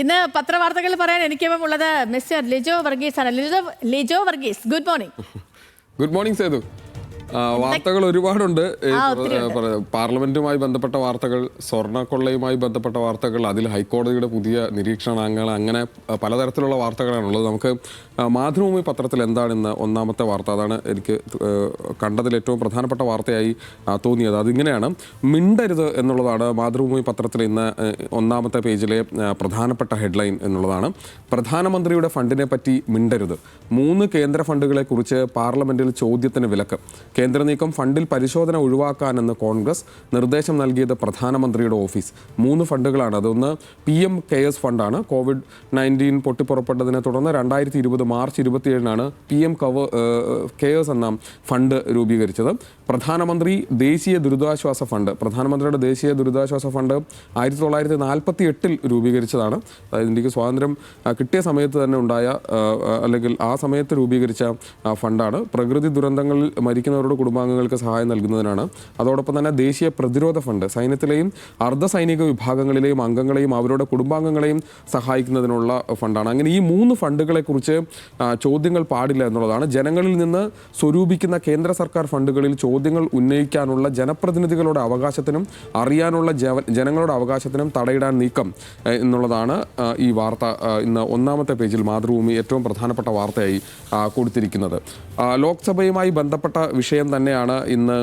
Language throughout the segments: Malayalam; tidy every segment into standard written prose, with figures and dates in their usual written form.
ഇന്ന് പത്രവാർത്തകൾ പറയാൻ എനിക്കിപ്പം ഉള്ളത് മിസ്റ്റർ ലിജോ വർഗീസ് ആണ്. Lijo Varghese, good morning. Good morning Sethu. വാർത്തകൾ ഒരുപാടുണ്ട്. പാർലമെന്റുമായി ബന്ധപ്പെട്ട വാർത്തകൾ, സ്വർണ്ണക്കൊള്ളയുമായി ബന്ധപ്പെട്ട വാർത്തകൾ, അതിൽ ഹൈക്കോടതിയുടെ പുതിയ നിരീക്ഷണങ്ങൾ, അങ്ങനെ പലതരത്തിലുള്ള വാർത്തകളാണുള്ളത്. നമുക്ക് മാതൃഭൂമി പത്രത്തിൽ എന്താണിന്ന് ഒന്നാമത്തെ വാർത്ത, അതാണ് എനിക്ക് കണ്ടതിൽ ഏറ്റവും പ്രധാനപ്പെട്ട വാർത്തയായി തോന്നിയത്. അതിങ്ങനെയാണ്: മിണ്ടരുത് എന്നുള്ളതാണ് മാതൃഭൂമി പത്രത്തിൽ ഇന്ന് ഒന്നാമത്തെ പേജിലെ പ്രധാനപ്പെട്ട ഹെഡ്ലൈൻ എന്നുള്ളതാണ്. പ്രധാനമന്ത്രിയുടെ ഫണ്ടിനെ പറ്റി മിണ്ടരുത്. 3 കേന്ദ്ര ഫണ്ടുകളെ കുറിച്ച് പാർലമെന്റിൽ ചോദ്യത്തിന് വിലക്ക്. കേന്ദ്ര നീക്കം, ഫണ്ടിൽ പരിശോധന ഒഴിവാക്കാനെന്ന് കോൺഗ്രസ്. നിർദ്ദേശം നൽകിയത് പ്രധാനമന്ത്രിയുടെ ഓഫീസ്. 3 ഫണ്ടുകളാണ്. അതൊന്ന് PM കെയേഴ്സ് ഫണ്ടാണ്. COVID-19 പൊട്ടിപ്പുറപ്പെട്ടതിനെ തുടർന്ന് 2020 മാർച്ച് 27-നാണ് PM കെയേഴ്സ് എന്ന ഫണ്ട് രൂപീകരിച്ചത്. പ്രധാനമന്ത്രി ദേശീയ ദുരിതാശ്വാസ ഫണ്ട്. പ്രധാനമന്ത്രിയുടെ ദേശീയ ദുരിതാശ്വാസ ഫണ്ട് 1948-ൽ രൂപീകരിച്ചതാണ്. അതായത് ഇന്ത്യക്ക് സ്വാതന്ത്ര്യം കിട്ടിയ സമയത്ത് തന്നെ ഉണ്ടായ, അല്ലെങ്കിൽ ആ സമയത്ത് രൂപീകരിച്ച ഫണ്ടാണ്. പ്രകൃതി ദുരന്തങ്ങളിൽ മരിക്കുന്നവരുടെ കുടുംബാംഗങ്ങൾക്ക് സഹായം നൽകുന്നതിനാണ്. അതോടൊപ്പം തന്നെ ദേശീയ പ്രതിരോധ ഫണ്ട്, സൈന്യത്തിലെയും അർദ്ധസൈനിക വിഭാഗങ്ങളിലെയും അംഗങ്ങളെയും അവരുടെ കുടുംബാംഗങ്ങളെയും സഹായിക്കുന്നതിനുള്ള ഫണ്ടാണ്. അങ്ങനെ ഈ 3 ഫണ്ടുകളെക്കുറിച്ച് ചോദ്യങ്ങൾ പാടില്ല എന്നുള്ളതാണ്. ജനങ്ങളിൽ നിന്ന് സ്വരൂപിക്കുന്ന കേന്ദ്ര സർക്കാർ ഫണ്ടുകളിൽ ചോദ്യങ്ങൾ ഉന്നയിക്കാനുള്ള ജനപ്രതിനിധികളുടെ അവകാശത്തിനും അറിയാനുള്ള ജനങ്ങളുടെ അവകാശത്തിനും തടയിടാൻ നീക്കം എന്നുള്ളതാണ് ഈ വാർത്ത ഇന്ന് ഒന്നാമത്തെ പേജിൽ മാതൃഭൂമി ഏറ്റവും പ്രധാനപ്പെട്ട വാർത്തയായി കൊടുത്തിരിക്കുന്നത്. ലോക്സഭയുമായി ബന്ധപ്പെട്ട വിഷയം തന്നെയാണ് ഇന്ന്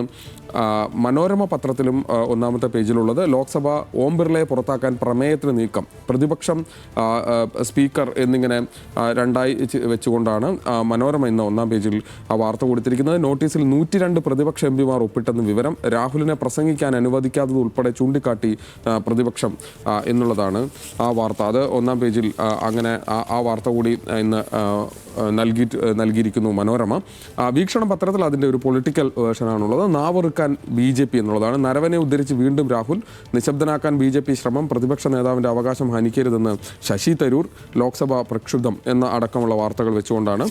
മനോരമ പത്രത്തിലും ഒന്നാമത്തെ പേജിലുള്ളത്. ലോക്സഭ ഓം ബിർളയെ പുറത്താക്കാൻ പ്രമേയത്തിന് നീക്കം. പ്രതിപക്ഷം, സ്പീക്കർ എന്നിങ്ങനെ രണ്ടായി വെച്ചുകൊണ്ടാണ് മനോരമ ഇന്ന് ഒന്നാം പേജിൽ വാർത്ത കൊടുത്തിരിക്കുന്നത്. നോട്ടീസിൽ 102 പ്രതിപക്ഷ എംപിമാർ ഒപ്പിട്ടെന്ന് വിവരം. രാഹുലിനെ പ്രസംഗിക്കാൻ അനുവദിക്കാത്തത് ഉൾപ്പെടെ ചൂണ്ടിക്കാട്ടി പ്രതിപക്ഷം എന്നുള്ളതാണ് ആ വാർത്ത. അത് ഒന്നാം പേജിൽ അങ്ങനെ ആ വാർത്ത കൂടി ഇന്ന് നൽകിയിരിക്കുന്നു മനോരമ. വീക്ഷണ പത്രത്തിൽ അതിൻ്റെ ഒരു പൊളിറ്റിക്കൽ വേർഷനാണുള്ളത്. നാവറുക്കാൻ BJP എന്നുള്ളതാണ്. നരവനെ ഉദ്ധരിച്ച് വീണ്ടും രാഹുൽ. നിശബ്ദനാക്കാൻ BJP ശ്രമം. പ്രതിപക്ഷ നേതാവിൻ്റെ അവകാശം ഹനിക്കരുതെന്ന് ശശി തരൂർ. ലോക്സഭ പ്രക്ഷുബ്ധം എന്ന അടക്കമുള്ള വാർത്തകൾ വെച്ചുകൊണ്ടാണ്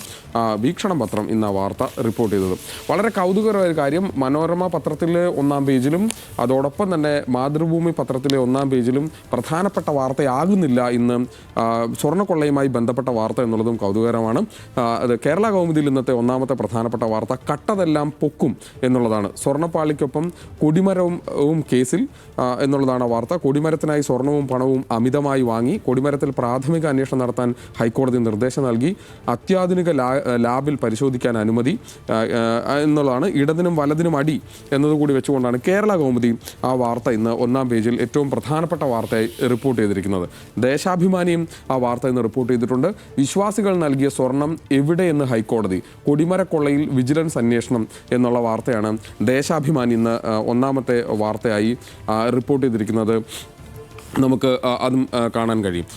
വീക്ഷണം പത്രം ഇന്ന് ആ വാർത്ത റിപ്പോർട്ട് ചെയ്തത്. വളരെ കൗതുകകരമായ കാര്യം, മനോരമ പത്രത്തിലെ ഒന്നാം പേജിലും അതോടൊപ്പം തന്നെ മാതൃഭൂമി പത്രത്തിലെ ഒന്നാം പേജിലും പ്രധാനപ്പെട്ട വാർത്തയാകുന്നില്ല ഇന്ന് സ്വർണ്ണക്കൊള്ളയുമായി ബന്ധപ്പെട്ട വാർത്ത എന്നുള്ളതും കൗതുകകരമാണ്. അത് കേരള കൗമുദിയിൽ ഇന്നത്തെ ഒന്നാമത്തെ പ്രധാനപ്പെട്ട വാർത്ത കട്ടതെല്ലാം പൊക്കും എന്നുള്ളതാണ്. സ്വർണ്ണപ്പാളിക്കൊപ്പം കൊടിമരവും കേസിൽ എന്നുള്ളതാണ് വാർത്ത. കൊടിമരത്തിനായി സ്വർണവും പണവും അമിതമായി വാങ്ങി. കൊടിമരത്തിൽ പ്രാഥമിക അന്വേഷണം നടത്താൻ ഹൈക്കോടതി നിർദ്ദേശം നൽകി. അത്യാധുനിക ലാബിൽ പരിശോധിക്കാൻ അനുമതി എന്നുള്ളതാണ്. ഇടതിനും വലതിനും അടി എന്നതുകൂടി വെച്ചുകൊണ്ടാണ് കേരള കൗമുദി ആ വാർത്ത ഇന്ന് ഒന്നാം പേജിൽ ഏറ്റവും പ്രധാനപ്പെട്ട വാർത്തയായി റിപ്പോർട്ട് ചെയ്തിരിക്കുന്നത്. ദേശാഭിമാനിയും ആ വാർത്ത ഇന്ന് റിപ്പോർട്ട് ചെയ്തിട്ടുണ്ട്. വിശ്വാസികൾ നൽകിയ സ്വർണം എവിടെയെന്ന് ഹൈക്കോടതി. കൊടിമരക്കൊള്ളയിൽ വിജിലൻസ് അന്വേഷണം എന്നുള്ള വാർത്തയാണ് ദേശാഭിമാനി ഇന്ന് ഒന്നാമത്തെ വാർത്തയായി റിപ്പോർട്ട് ചെയ്തിരിക്കുന്നത്. നമുക്ക് അതും കാണാൻ കഴിയും.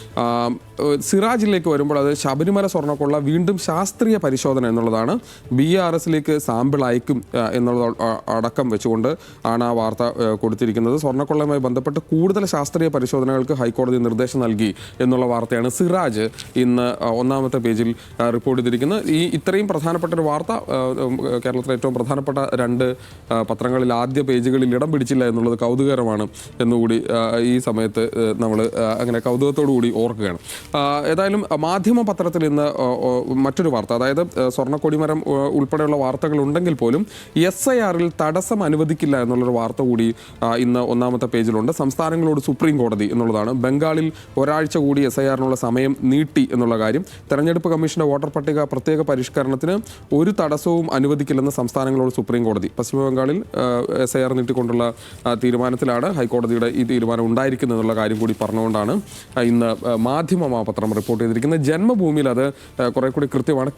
സിറാജിലേക്ക് വരുമ്പോൾ അത് ശബരിമല സ്വർണ്ണക്കൊള്ള വീണ്ടും ശാസ്ത്രീയ പരിശോധന എന്നുള്ളതാണ്. BRSലേക്ക് സാമ്പിൾ അയക്കും എന്നുള്ളത് അടക്കം വെച്ചുകൊണ്ട് ആണ് ആ വാർത്ത കൊടുത്തിരിക്കുന്നത്. സ്വർണ്ണക്കൊള്ളയുമായി ബന്ധപ്പെട്ട് കൂടുതൽ ശാസ്ത്രീയ പരിശോധനകൾക്ക് ഹൈക്കോടതി നിർദ്ദേശം നൽകി എന്നുള്ള വാർത്തയാണ് സിറാജ് ഇന്ന് ഒന്നാമത്തെ പേജിൽ റിപ്പോർട്ട് ചെയ്തിരിക്കുന്നത്. ഇത്രയും പ്രധാനപ്പെട്ട ഒരു വാർത്ത കേരളത്തിലെ ഏറ്റവും പ്രധാനപ്പെട്ട 2 പത്രങ്ങളിൽ ആദ്യ പേജുകളിൽ ഇടം പിടിച്ചില്ല എന്നുള്ളത് കൗതുകകരമാണ് എന്നുകൂടി ഈ സമയത്ത് നമ്മൾ അങ്ങനെ കൗതുകത്തോടു കൂടി ഓർക്കുകയാണ്. ഏതായാലും മാധ്യമ പത്രത്തിൽ ഇന്ന് മറ്റൊരു വാർത്ത, അതായത് സ്വർണ്ണക്കൊടിമരം ഉൾപ്പെടെയുള്ള വാർത്തകൾ ഉണ്ടെങ്കിൽ പോലും SIRൽ തടസ്സം അനുവദിക്കില്ല എന്നുള്ളൊരു വാർത്ത കൂടി ഇന്ന് ഒന്നാമത്തെ പേജിലുണ്ട്. സംസ്ഥാനങ്ങളോട് സുപ്രീം കോടതി എന്നുള്ളതാണ്. ബംഗാളിൽ ഒരാഴ്ച കൂടി SIRനുള്ള സമയം നീട്ടി എന്നുള്ള കാര്യം. തെരഞ്ഞെടുപ്പ് കമ്മീഷന്റെ വോട്ടർ പട്ടിക പ്രത്യേക പരിഷ്കരണത്തിന് ഒരു തടസ്സവും അനുവദിക്കില്ലെന്ന് സംസ്ഥാനങ്ങളോട് സുപ്രീം കോടതി. പശ്ചിമ ബംഗാളിൽ SIR നീട്ടിക്കൊണ്ടുള്ള തീരുമാനത്തിലാണ് ഹൈക്കോടതിയുടെ ഈ തീരുമാനം ഉണ്ടായിരിക്കുന്നത് എന്നുള്ള കാര്യം കൂടി പറഞ്ഞുകൊണ്ടാണ് ഇന്ന് മാധ്യമ പത്രം റിപ്പോർട്ട് ചെയ്തിരിക്കുന്നത്. ജന്മഭൂമിയിൽ അത് കുറെ കൂടി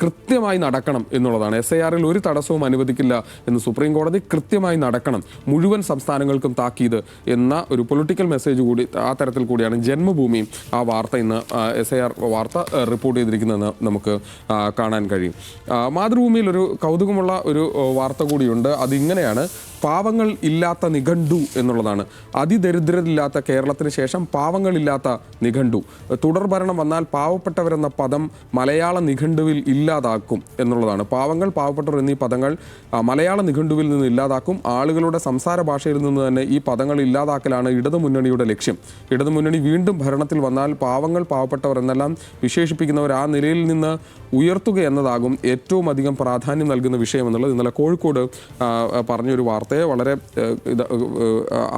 കൃത്യമായി നടക്കണം എന്നുള്ളതാണ്. SIRൽ ഒരു തടസ്സവും അനുവദിക്കില്ല എന്ന് സുപ്രീം കോടതി. കൃത്യമായി നടക്കണം, മുഴുവൻ സംസ്ഥാനങ്ങൾക്കും താക്കീത് എന്ന ഒരു പൊളിറ്റിക്കൽ മെസ്സേജ് കൂടി ആ തരത്തിൽ കൂടിയാണ് ജന്മഭൂമി ആ വാർത്ത ഇന്ന് SIR വാർത്ത റിപ്പോർട്ട് ചെയ്തിരിക്കുന്നതെന്ന് നമുക്ക് കാണാൻ കഴിയും. മാതൃഭൂമിയിൽ ഒരു കൗതുകമുള്ള ഒരു വാർത്ത കൂടിയുണ്ട്. അതിങ്ങനെയാണ്: പാവങ്ങൾ ഇല്ലാത്ത നിഘണ്ടു എന്നുള്ളതാണ്. അതിദരിദ്രരില്ലാത്ത കേരളത്തിന് ശേഷം പാവങ്ങളില്ലാത്ത നിഘണ്ടു. തുടർ ഭരണം വന്നാൽ പാവപ്പെട്ടവരെന്ന പദം മലയാള നിഘണ്ടുവിൽ ഇല്ലാതാക്കും എന്നുള്ളതാണ്. പാവങ്ങൾ, പാവപ്പെട്ടവർ എന്നീ പദങ്ങൾ മലയാള നിഘണ്ടുവിൽ നിന്ന് ഇല്ലാതാക്കും. ആളുകളുടെ സംസാര ഭാഷയിൽ നിന്ന് തന്നെ ഈ പദങ്ങൾ ഇല്ലാതാക്കലാണ് ഇടതുമുന്നണിയുടെ ലക്ഷ്യം. ഇടതുമുന്നണി വീണ്ടും ഭരണത്തിൽ വന്നാൽ പാവങ്ങൾ, പാവപ്പെട്ടവർ എന്നെല്ലാം വിശേഷിപ്പിക്കുന്നവർ ആ നിലയിൽ നിന്ന് ഉയർത്തുക എന്നതാകും ഏറ്റവും അധികം പ്രാധാന്യം നൽകുന്ന വിഷയം എന്നുള്ളത് ഇന്നലെ കോഴിക്കോട് പറഞ്ഞൊരു വാർത്തയെ വളരെ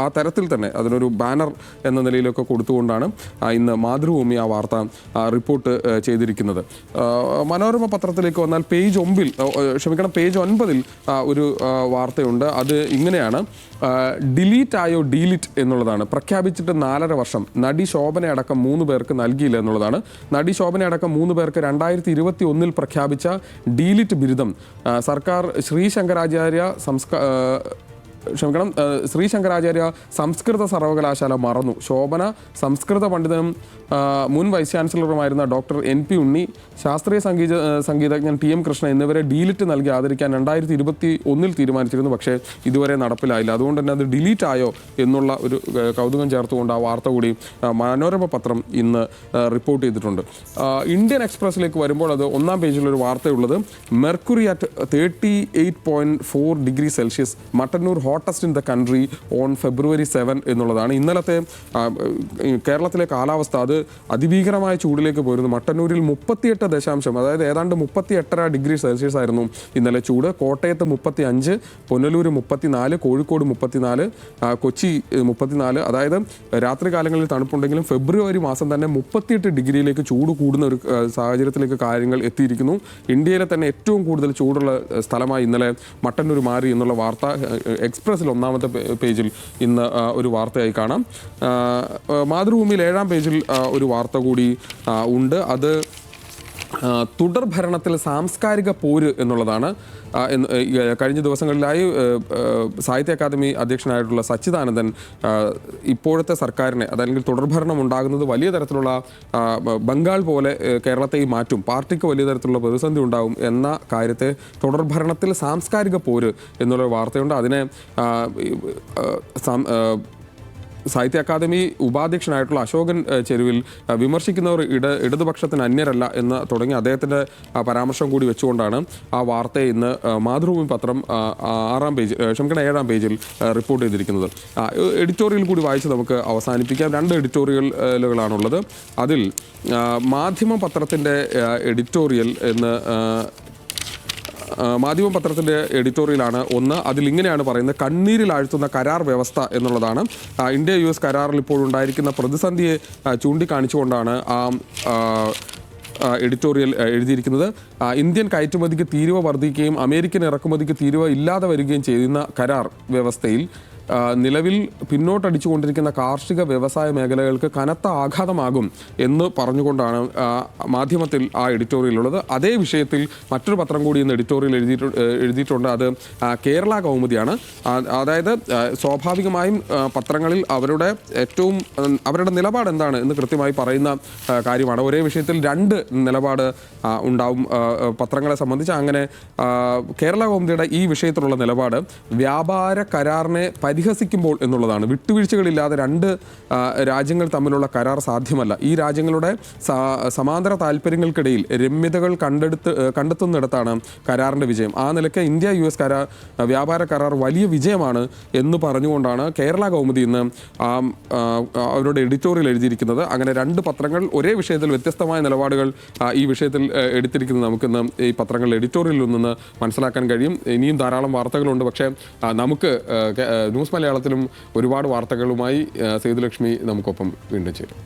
ആ തരത്തിൽ തന്നെ അതിനൊരു ബാനർ എന്ന നിലയിലൊക്കെ കൊടുത്തുകൊണ്ടാണ് ഇന്ന് മാതൃഭൂമി ആ വാർത്ത റിപ്പോർട്ട് ചെയ്തിരിക്കുന്നത്. മനോരമ പത്രത്തിലേക്ക് വന്നാൽ പേജ് 9 ഒരു വാർത്തയുണ്ട്. അത് ഇങ്ങനെയാണ്: ഡിലീറ്റ് ആയോ ഡീലിറ്റ് എന്നുള്ളതാണ്. പ്രഖ്യാപിച്ചിട്ട് 4.5 വർഷം. നടി ശോഭനയടക്കം 3 പേർക്ക് നൽകിയില്ല എന്നുള്ളതാണ്. നടി ശോഭനയടക്കം 3 പേർക്ക് 2021 പ്രഖ്യാപിച്ച ഡീലിറ്റ് ബിരുദം സർക്കാർ ശ്രീ ശങ്കരാചാര്യ സംസ്കൃത സർവകലാശാല മറന്നു. ശോഭന സംസ്കൃത പണ്ഡിതനും മുൻ വൈസ് ചാൻസലറുമായിരുന്ന ഡോക്ടർ NP ഉണ്ണി, ശാസ്ത്രീയ സംഗീതജ്ഞൻ TM കൃഷ്ണ എന്നിവരെ ഡീലിറ്റ് നൽകി ആദരിക്കാൻ 2021 തീരുമാനിച്ചിരുന്നു. പക്ഷേ ഇതുവരെ നടപ്പിലായില്ല. അതുകൊണ്ട് തന്നെ അത് ഡിലീറ്റ് ആയോ എന്നുള്ള ഒരു കൗതുകം ചേർത്തുകൊണ്ട് ആ വാർത്ത കൂടി മനോരമ പത്രം ഇന്ന് റിപ്പോർട്ട് ചെയ്തിട്ടുണ്ട്. ഇന്ത്യൻ എക്സ്പ്രസിലേക്ക് വരുമ്പോൾ അത് 1-ാം പേജിലൊരു വാർത്തയുള്ളത്: mercury at 38.4 degree Celsius, Mattannur hottest in the country on February 7 എന്നുള്ളതാണ്. ഇന്നലത്തെ കേരളത്തിലെ കാലാവസ്ഥ അത് അതിഭീകരമായ ചൂടിലേക്ക് പോയിരുന്നു. മട്ടന്നൂരിൽ 38 അതായത് ഏതാണ്ട് 38.5 ഡിഗ്രി സെൽഷ്യസ് ആയിരുന്നു ഇന്നലെ ചൂട്. കോട്ടയത്ത് 35, പുനലൂർ 34, കോഴിക്കോട് 34, കൊച്ചി 34. അതായത് രാത്രി കാലങ്ങളിൽ തണുപ്പുണ്ടെങ്കിലും ഫെബ്രുവരി മാസം തന്നെ 38 ഡിഗ്രിയിലേക്ക് ചൂട് കൂടുന്ന ഒരു സാഹചര്യത്തിലേക്ക് കാര്യങ്ങൾ എത്തിയിരിക്കുന്നു. ഇന്ത്യയിലെ തന്നെ ഏറ്റവും കൂടുതൽ ചൂടുള്ള സ്ഥലമായി ഇന്നലെ മട്ടന്നൂർ മാറി എന്നുള്ള വാർത്ത എക്സ്പ്രസിൽ 1-ാമത്തെ പേജിൽ ഇന്ന് ഒരു വാർത്തയായി കാണാം. മാതൃഭൂമിയിൽ 7-ാം പേജിൽ ഒരു വാർത്ത കൂടി ഉണ്ട്. അത് തുടർ ഭരണത്തിൽ സാംസ്കാരിക പോര് എന്നുള്ളതാണ്. കഴിഞ്ഞ ദിവസങ്ങളിലായി സാഹിത്യ അക്കാദമി അധ്യക്ഷനായിട്ടുള്ള സച്ചിദാനന്ദൻ ഇപ്പോഴത്തെ സർക്കാരിനെ, അതല്ലെങ്കിൽ തുടർഭരണം ഉണ്ടാകുന്നത് വലിയ തരത്തിലുള്ള ബംഗാൾ പോലെ കേരളത്തെയും മാറ്റും, പാർട്ടിക്ക് വലിയ തരത്തിലുള്ള പ്രതിസന്ധി ഉണ്ടാകും എന്ന കാര്യത്തെ തുടർഭരണത്തിൽ സാംസ്കാരിക പോര് എന്നുള്ള വാർത്തയുണ്ട്. അതിനെ സാഹിത്യ അക്കാദമി ഉപാധ്യക്ഷനായിട്ടുള്ള അശോകൻ ചെരുവിൽ വിമർശിക്കുന്നവർ ഇടതുപക്ഷത്തിന് അന്യരല്ല എന്ന് തുടങ്ങി അദ്ദേഹത്തിൻ്റെ പരാമർശം കൂടി വെച്ചുകൊണ്ടാണ് ആ വാർത്തയെ ഇന്ന് മാതൃഭൂമി പത്രം 7-ാം പേജിൽ റിപ്പോർട്ട് ചെയ്തിരിക്കുന്നത്. എഡിറ്റോറിയൽ കൂടി വായിച്ച് നമുക്ക് അവസാനിപ്പിക്കാം. 2 എഡിറ്റോറിയലുകളാണുള്ളത്. അതിൽ മാധ്യമ പത്രത്തിൻ്റെ എഡിറ്റോറിയൽ എന്ന് മാധ്യമപത്രത്തിൻ്റെ എഡിറ്റോറിയലാണ് ഒന്ന്. അതിലിങ്ങനെയാണ് പറയുന്നത്: കണ്ണീരിൽ ആഴ്ത്തുന്ന കരാർ വ്യവസ്ഥ എന്നുള്ളതാണ്. ഇന്ത്യ-US കരാറിൽ ഇപ്പോൾ ഉണ്ടായിരിക്കുന്ന പ്രതിസന്ധിയെ ചൂണ്ടിക്കാണിച്ചുകൊണ്ടാണ് എഡിറ്റോറിയൽ എഴുതിയിരിക്കുന്നത്. ഇന്ത്യൻ കയറ്റുമതിക്ക് തീരുവ വർദ്ധിക്കുകയും അമേരിക്കൻ ഇറക്കുമതിക്ക് തീരുവ ഇല്ലാതെ വരികയും ചെയ്യുന്ന കരാർ വ്യവസ്ഥയിൽ നിലവിൽ പിന്നോട്ടടിച്ചുകൊണ്ടിരിക്കുന്ന കാർഷിക വ്യവസായ മേഖലകൾക്ക് കനത്ത ആഘാതമാകും എന്ന് പറഞ്ഞുകൊണ്ടാണ് മാധ്യമത്തിൽ ആ എഡിറ്റോറിയലുള്ളത്. അതേ വിഷയത്തിൽ മറ്റൊരു പത്രം കൂടി ഇന്ന് എഡിറ്റോറിയൽ എഴുതിയിട്ടുണ്ട്. അത് കേരള കൗമുദിയാണ്. അതായത് സ്വാഭാവികമായും പത്രങ്ങളിൽ അവരുടെ നിലപാട് എന്താണ് എന്ന് കൃത്യമായി പറയുന്ന കാര്യമാണ്. ഒരേ വിഷയത്തിൽ 2 നിലപാട് ഉണ്ടാവും പത്രങ്ങളെ സംബന്ധിച്ച്. അങ്ങനെ കേരള കൗമുദിയുടെ ഈ വിഷയത്തിലുള്ള നിലപാട് വ്യാപാര കരാറിനെ പരിഹസിക്കുമ്പോൾ എന്നുള്ളതാണ്. വിട്ടുവീഴ്ചകളില്ലാതെ 2 രാജ്യങ്ങൾ തമ്മിലുള്ള കരാർ സാധ്യമല്ല. ഈ രാജ്യങ്ങളുടെ സമാന്തര താല്പര്യങ്ങൾക്കിടയിൽ രമ്യതകൾ കണ്ടെത്തുന്നിടത്താണ് കരാറിൻ്റെ വിജയം. ആ നിലയ്ക്ക് ഇന്ത്യ-US വ്യാപാര കരാർ വലിയ വിജയമാണ് എന്ന് പറഞ്ഞുകൊണ്ടാണ് കേരള കൗമുദി ഇന്ന് അവരുടെ എഡിറ്റോറിയൽ എഴുതിയിരിക്കുന്നത്. അങ്ങനെ 2 പത്രങ്ങൾ ഒരേ വിഷയത്തിൽ വ്യത്യസ്തമായ നിലപാടുകൾ ഈ വിഷയത്തിൽ എടുത്തിരിക്കുന്നത് നമുക്കിന്ന് ഈ പത്രങ്ങളുടെ എഡിറ്റോറിയലിൽ നിന്ന് മനസ്സിലാക്കാൻ കഴിയും. ഇനിയും ധാരാളം വാർത്തകളുണ്ട്. പക്ഷേ നമുക്ക് ന്യൂസ് മലയാളത്തിലും ഒരുപാട് വാർത്തകളുമായി സേതുലക്ഷ്മി നമുക്കൊപ്പം വീണ്ടും ചേരും.